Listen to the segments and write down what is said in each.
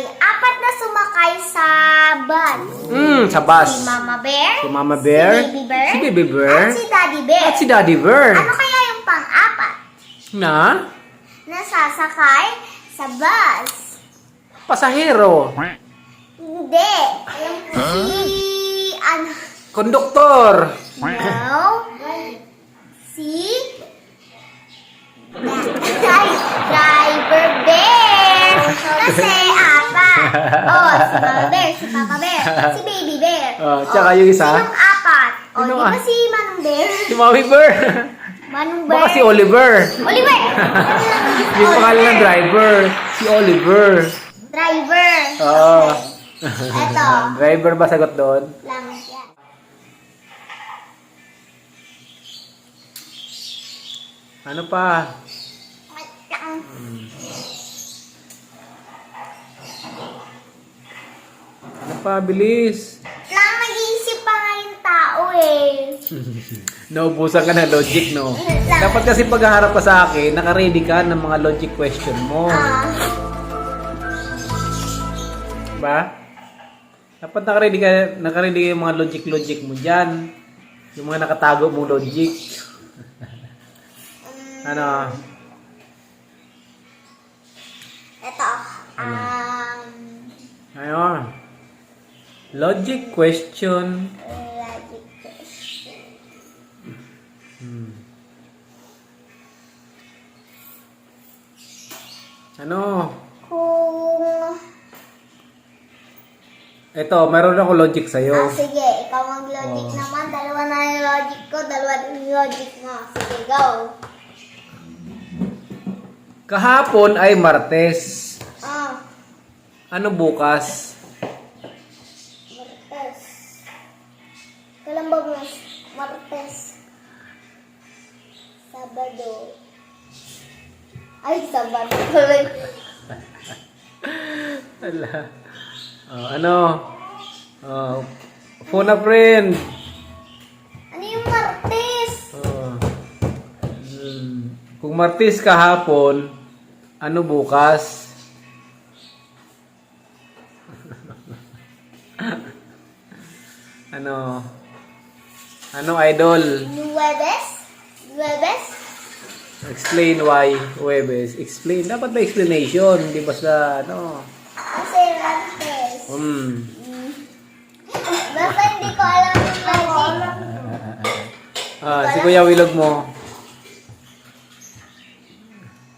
may apat na sumakay sa bus. Sa bus. Si Mama Bear, Si Mama Bear, si Baby Bear, si Baby Bear, at si Daddy Bear. at si Daddy Bear. Ano kaya yung pang-apat Na? na sasakay sa bus? Pasahero. Hindi. Alam ko ano? Konduktor. No. Si Driver Bear. Kasi apat. Oh, si Mama Bear, si Papa Bear, si Baby Bear. Oh, tsaka yung isa? Sinong apat? Oh, Sino di ba si Manong Bear? Si Mommy Bear. Manong Bear. Baka si Oliver. Oliver! Yung pangalan ng driver. Si Oliver. Driver. Oo. Eto. Driver ba sagot doon? Lang yan. Ano pa? Ano pa? Bilis. Lang nag-iisip pa nga yung tao eh. Naubusan ka ng logic, no? Dapat kasi paghaharap ka sa akin, naka-ready ka ng mga logic question mo. Ba? Dapat naka-ready ka yung mga logic mo dyan. Yung mga nakatago mong logic. Ano? Ito. Ayun. Logic question. Logic question. Ano? Kung... Ito, meron ako logic sa'yo. sige. Ikaw mag-logic naman. Dalawa na yung logic ko. Dalawa din yung logic mo. Sige, go. Kahapon ay Martes. Ah. Ano bukas? Martes. Kailan ba Martes? Sabado. Ay, Sabado tuloy. Ala. Ano? Phone a friend. Ano yung Martes? Kung Martes kahapon, ano bukas? Ano? Ano, idol? Luwebes? Luwebes? Explain why Huwebes. Explain. Dapat may explanation. Hindi basta, ano. Kasi Martes. Basta hindi ko alam yung logic. Si Kuya Wilog mo.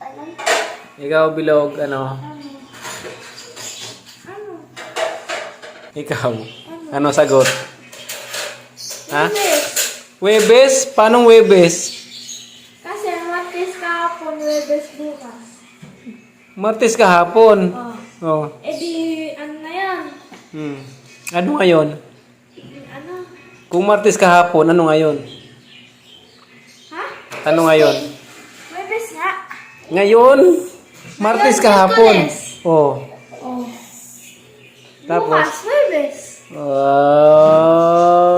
Alam? Ikaw, Bilog, ano? Ikaw. Ano sagot? Ha? Huwebes? Paano Huwebes? Kasi Martes kahapon, Webes bukas. Martes kahapon. Oh. Eh di, ano na yan? Ano ngayon? Ano? Kung Martes kahapon, ano ngayon? Ha? Ano ngayon? Webes nga. Ngayon? Martes kahapon. Oh. Oh. Tapos? Bukas, Webes. Oh.